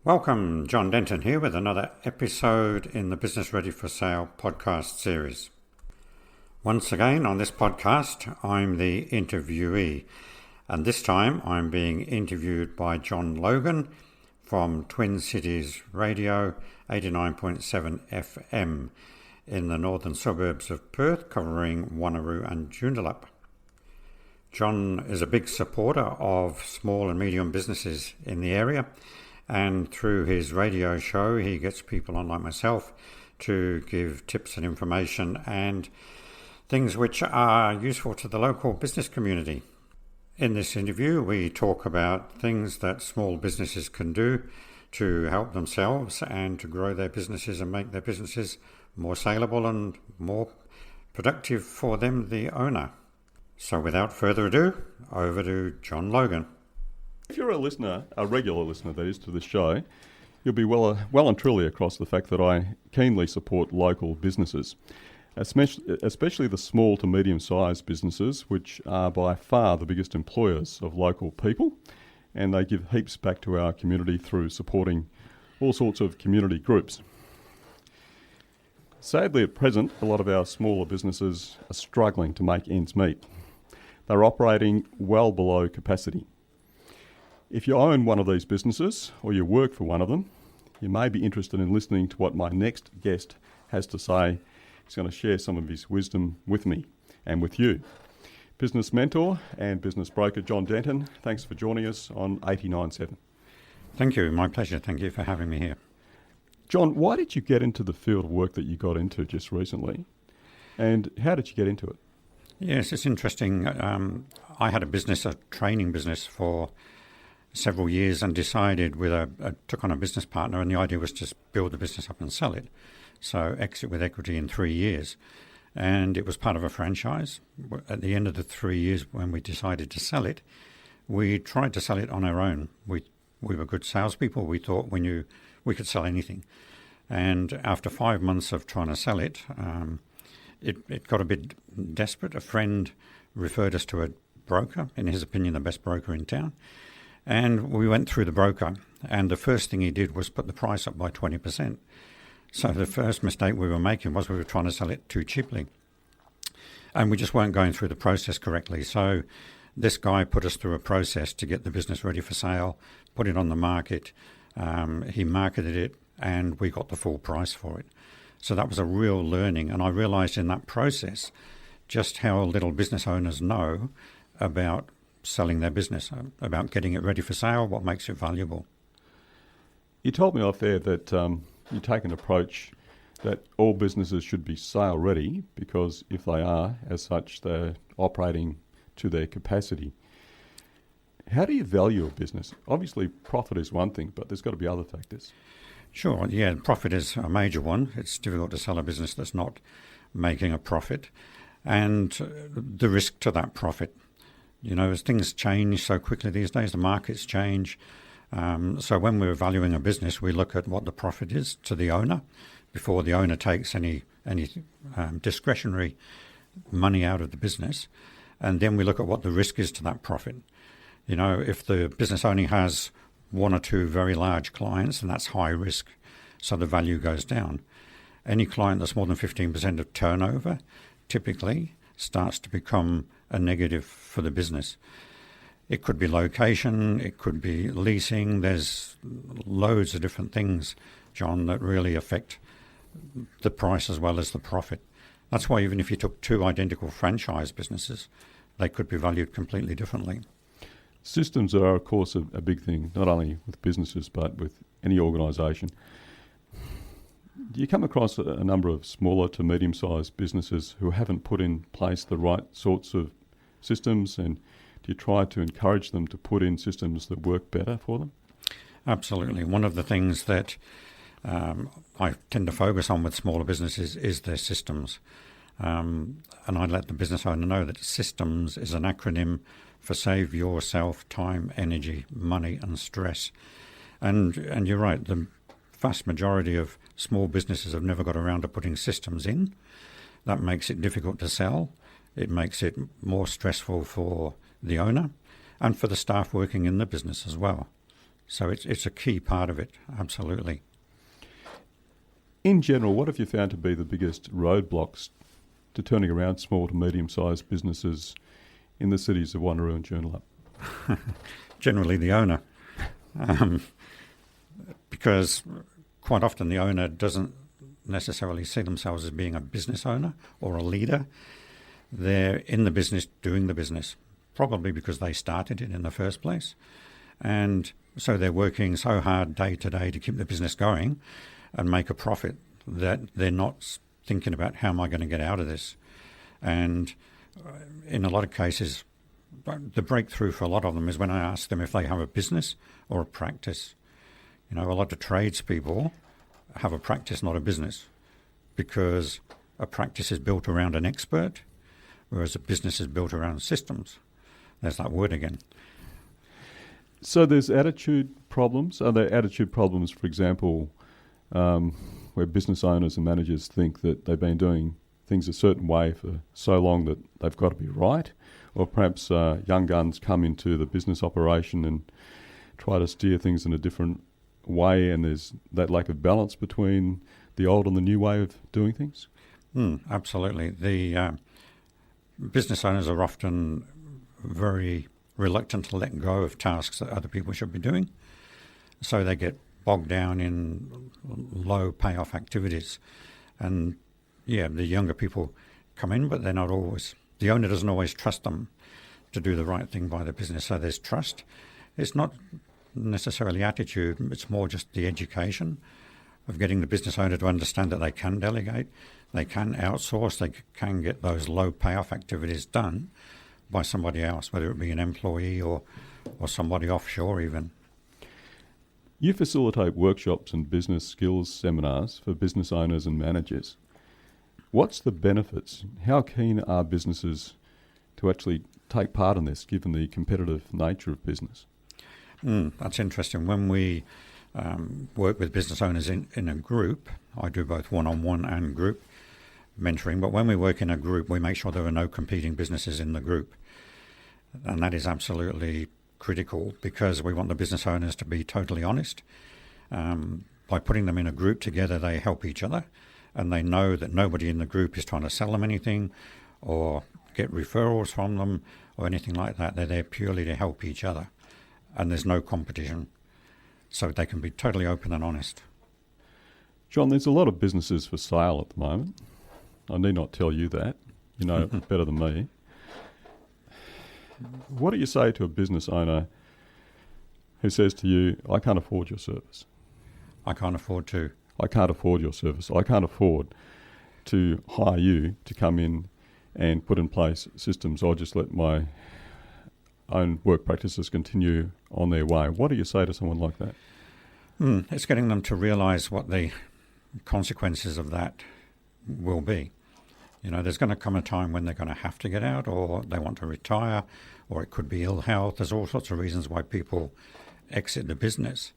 Welcome, John Denton here with another episode in the Business Ready for Sale podcast series. Once again on this podcast, I'm the interviewee, and this time I'm being interviewed by John Logan from Twin Cities Radio 89.7 FM in the northern suburbs of Perth, covering Wanneroo and Joondalup. John is a big supporter of small and medium businesses in the area, and through his radio show he gets people on like myself to give tips and information and things which are useful to the local business community. In this interview we talk about things that small businesses can do to help themselves and to grow their businesses and make their businesses more saleable and more productive for them, the owner. So without further ado, over to John Logan. If you're a listener, a regular listener that is, to this show, you'll be well and truly across the fact that I keenly support local businesses, especially the small to medium-sized businesses, which are by far the biggest employers of local people, and they give heaps back to our community through supporting all sorts of community groups. Sadly, at present, a lot of our smaller businesses are struggling to make ends meet. They're operating well below capacity. If you own one of these businesses or you work for one of them, you may be interested in listening to what my next guest has to say. He's going to share some of his wisdom with me and with you. Business mentor and business broker John Denton, thanks for joining us on 89.7. Thank you, my pleasure. Thank you for having me here. John, why did you get into the field of work that you got into just recently, and how did you get into it? Yes, it's interesting. I had a training business for several years and decided took on a business partner, and the idea was to build the business up and sell it. So exit with equity in 3 years. And it was part of a franchise. At the end of the 3 years when we decided to sell it, we tried to sell it on our own. We were good salespeople. We thought we knew we could sell anything. And after 5 months of trying to sell it, it got a bit desperate. A friend referred us to a broker, in his opinion the best broker in town. And we went through the broker, and the first thing he did was put the price up by 20%. So the first mistake we were making was we were trying to sell it too cheaply. And we just weren't going through the process correctly. So this guy put us through a process to get the business ready for sale, put it on the market. He marketed it, and we got the full price for it. So that was a real learning. And I realised in that process just how little business owners know about selling their business, about getting it ready for sale, what makes it valuable. You told me off there that you take an approach that all businesses should be sale ready, because if they are, as such, they're operating to their capacity. How do you value a business? Obviously, profit is one thing, but there's got to be other factors. Sure, yeah, profit is a major one. It's difficult to sell a business that's not making a profit, and the risk to that profit. You know, as things change so quickly these days, the markets change. So when we're valuing a business, we look at what the profit is to the owner before the owner takes any discretionary money out of the business. And then we look at what the risk is to that profit. You know, if the business only has one or two very large clients, then that's high risk, so the value goes down. Any client that's more than 15% of turnover typically starts to become a negative for the business. It could be location, it could be leasing. There's loads of different things, John, that really affect the price as well as the profit. That's why even if you took two identical franchise businesses, they could be valued completely differently. Systems are, of course, a big thing, not only with businesses but with any organisation. Do you come across a number of smaller to medium-sized businesses who haven't put in place the right sorts of systems, and do you try to encourage them to put in systems that work better for them? Absolutely. One of the things that I tend to focus on with smaller businesses is their systems. And I let the business owner know that systems is an acronym for save yourself time, energy, money and stress. And you're right, the vast majority of small businesses have never got around to putting systems in. That makes it difficult to sell. It makes it more stressful for the owner and for the staff working in the business as well. So it's a key part of it, absolutely. In general, what have you found to be the biggest roadblocks to turning around small to medium-sized businesses in the cities of Wanneroo and Joondalup? Generally the owner. Because quite often the owner doesn't necessarily see themselves as being a business owner or a leader. They're in the business doing the business, probably because they started it in the first place. And so they're working so hard day to day to keep the business going and make a profit that they're not thinking about how am I going to get out of this. And in a lot of cases, the breakthrough for a lot of them is when I ask them if they have a business or a practice. You know, a lot of tradespeople have a practice, not a business, because a practice is built around an expert, whereas a business is built around systems. There's that word again. So there's attitude problems. Are there attitude problems, for example, where business owners and managers think that they've been doing things a certain way for so long that they've got to be right? Or perhaps young guns come into the business operation and try to steer things in a different way, and there's that lack of balance between the old and the new way of doing things? Absolutely. The business owners are often very reluctant to let go of tasks that other people should be doing. So they get bogged down in low payoff activities. And yeah, the younger people come in, but they're not always, the owner doesn't always trust them to do the right thing by the business. So there's trust. It's not necessarily attitude, it's more just the education of getting the business owner to understand that they can delegate, they can outsource, they can get those low payoff activities done by somebody else, whether it be an employee or somebody offshore even. You facilitate workshops and business skills seminars for business owners and managers. What's the benefits? How keen are businesses to actually take part in this, given the competitive nature of business? That's interesting. When we work with business owners in a group, I do both one-on-one and group mentoring, but when we work in a group, we make sure there are no competing businesses in the group. And that is absolutely critical because we want the business owners to be totally honest. By putting them in a group together, they help each other, and they know that nobody in the group is trying to sell them anything or get referrals from them or anything like that. They're there purely to help each other, and there's no competition. So they can be totally open and honest. John, there's a lot of businesses for sale at the moment. I need not tell you that. You know it better than me. What do you say to a business owner who says to you, I can't afford your service? I can't afford to. I can't afford your service. I can't afford to hire you to come in and put in place systems. I'll just let my own work practices continue on their way. What do you say to someone like that? It's getting them to realise what the consequences of that will be. You know, there's going to come a time when they're going to have to get out, or they want to retire, or it could be ill health. There's all sorts of reasons why people exit the business.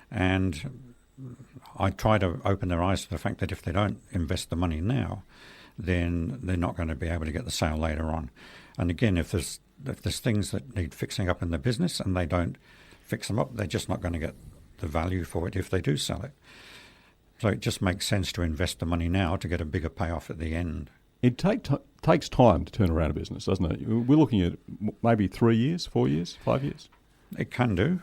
And I try to open their eyes to the fact that if they don't invest the money now, then they're not going to be able to get the sale later on. And again, if there's things that need fixing up in the business and they don't fix them up, they're just not going to get the value for it if they do sell it. So it just makes sense to invest the money now to get a bigger payoff at the end. It takes time to turn around a business, doesn't it? We're looking at maybe 3 years, 4 years, 5 years. It can do.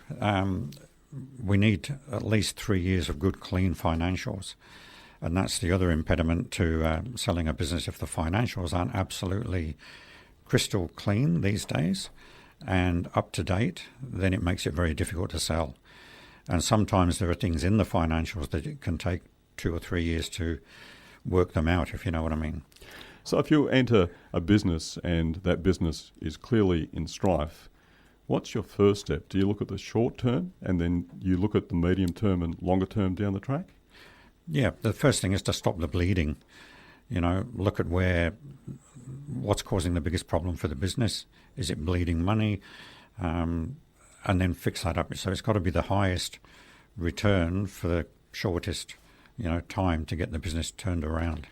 We need at least 3 years of good, clean financials. And that's the other impediment to selling a business. If the financials aren't absolutely crystal clean these days and up to date, then it makes it very difficult to sell. And sometimes there are things in the financials that it can take 2 or 3 years to work them out, if you know what I mean. So if you enter a business and that business is clearly in strife, what's your first step? Do you look at the short term and then you look at the medium term and longer term down the track? Yeah, the first thing is to stop the bleeding. You know, look at what's causing the biggest problem for the business. Is it bleeding money? And then fix that up. So it's got to be the highest return for shortest, time to get the business turned around.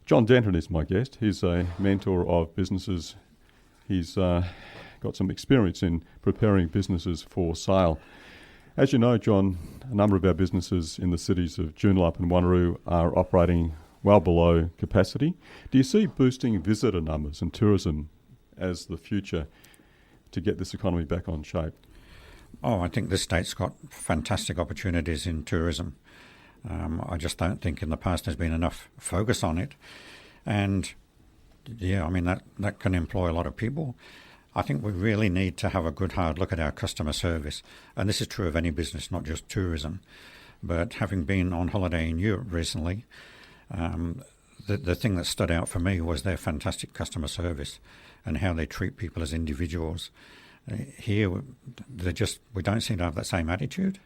John Denton is my guest. He's a mentor of businesses. He's got some experience in preparing businesses for sale. As you know, John, a number of our businesses in the cities of Joondalup and Wanneroo are operating well below capacity. Do you see boosting visitor numbers and tourism as the future to get this economy back on shape? Oh, I think this state's got fantastic opportunities in tourism. I just don't think in the past there's been enough focus on it. And yeah, I mean, that can employ a lot of people. I think we really need to have a good hard look at our customer service. And this is true of any business, not just tourism. But having been on holiday in Europe recently, the thing that stood out for me was their fantastic customer service and how they treat people as individuals. Here, we don't seem to have that same attitude.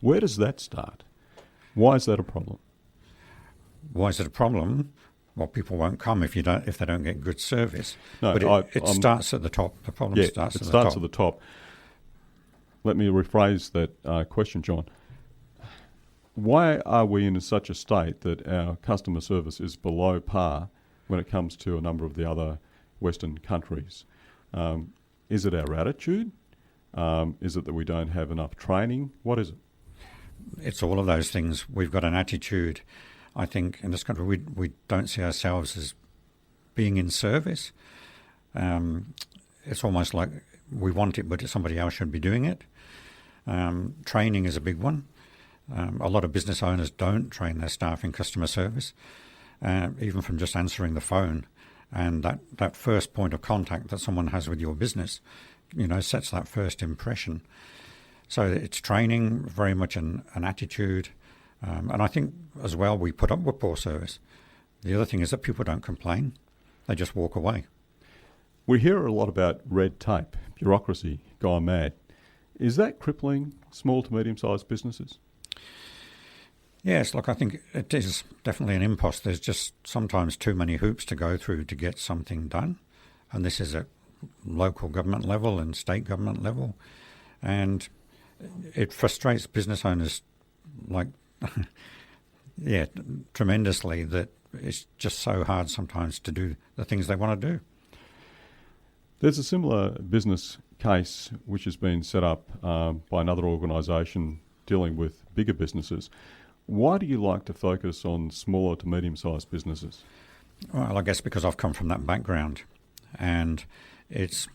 Where does that start? Why is that a problem? Why is it a problem? Well, people won't come if they don't get good service. No, but it starts at the top. The problem starts at the top. It starts at the top. Let me rephrase that question, John. Why are we in such a state that our customer service is below par when it comes to a number of the other Western countries? Is it our attitude? Is it that we don't have enough training? What is it? It's all of those things. We've got an attitude. I think in this country we don't see ourselves as being in service. It's almost like we want it, but somebody else should be doing it. Training is a big one. A lot of business owners don't train their staff in customer service, even from just answering the phone. And that first point of contact that someone has with your business, sets that first impression. So it's training, very much an attitude. And I think as well we put up with poor service. The other thing is that people don't complain. They just walk away. We hear a lot about red tape, bureaucracy gone mad. Is that crippling small to medium-sized businesses? Yes, look, I think it is definitely an impost. There's just sometimes too many hoops to go through to get something done. And this is at local government level and state government level. And it frustrates business owners tremendously that it's just so hard sometimes to do the things they want to do. There's a similar business case which has been set up by another organisation dealing with bigger businesses. Why do you like to focus on smaller to medium-sized businesses? Well, I guess because I've come from that background, and it's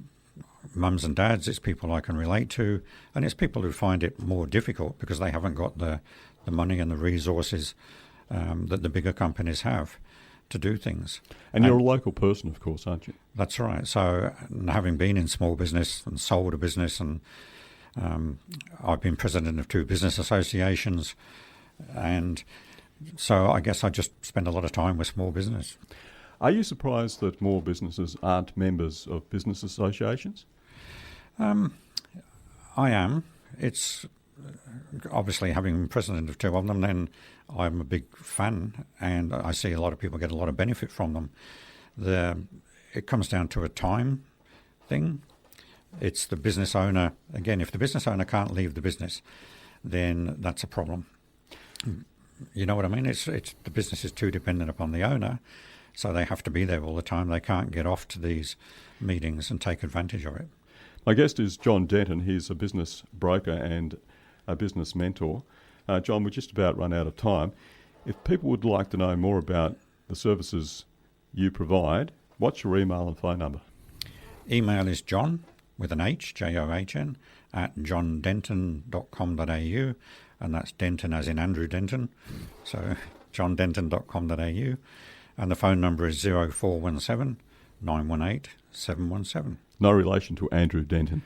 mums and dads, it's people I can relate to, and it's people who find it more difficult because they haven't got the money and the resources that the bigger companies have to do things. And you're a local person, of course, aren't you? That's right. So having been in small business and sold a business, and I've been president of 2 business associations, and so I guess I just spend a lot of time with small business. Are you surprised that more businesses aren't members of business associations? I am. It's obviously, having been president of 2 of them, then I'm a big fan, and I see a lot of people get a lot of benefit from them. It comes down to a time thing. It's the business owner. Again, if the business owner can't leave the business, then that's a problem. You know what I mean? It's the business is too dependent upon the owner, so they have to be there all the time. They can't get off to these meetings and take advantage of it. My guest is John Denton. He's a business broker and a business mentor. John, we're just about run out of time. If people would like to know more about the services you provide, what's your email and phone number? Email is John, with an H, John, at johndenton.com.au, and that's Denton as in Andrew Denton, so johndenton.com.au, and the phone number is 0417 918 717. No relation to Andrew Denton.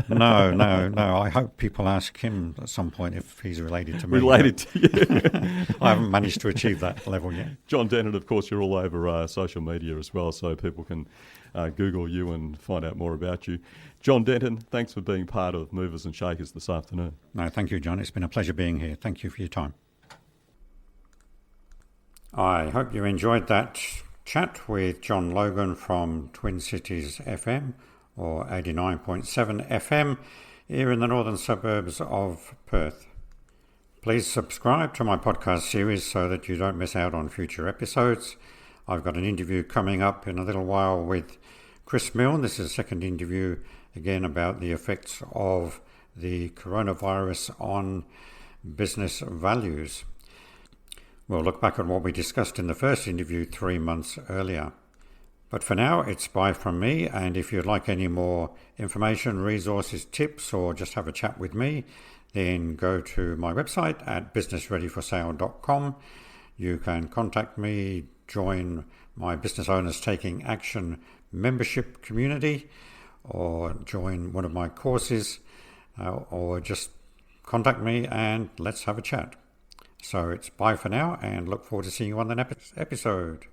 No. I hope people ask him at some point if he's related to me. Related to you. I haven't managed to achieve that level yet. John Denton, of course, you're all over social media as well, so people can Google you and find out more about you. John Denton, thanks for being part of Movers and Shakers this afternoon. No, thank you, John. It's been a pleasure being here. Thank you for your time. I hope you enjoyed that chat with John Logan from Twin Cities FM, or 89.7 FM, here in the northern suburbs of Perth. Please subscribe to my podcast series so that you don't miss out on future episodes. I've got an interview coming up in a little while with Chris Milne. This is a second interview again about the effects of the coronavirus on business values. We'll look back at what we discussed in the first interview 3 months earlier. But for now, it's bye from me, and if you'd like any more information, resources, tips, or just have a chat with me, then go to my website at businessreadyforsale.com. You can contact me, join my Business Owners Taking Action membership community, or join one of my courses, or just contact me and let's have a chat. So it's bye for now, and look forward to seeing you on the next episode.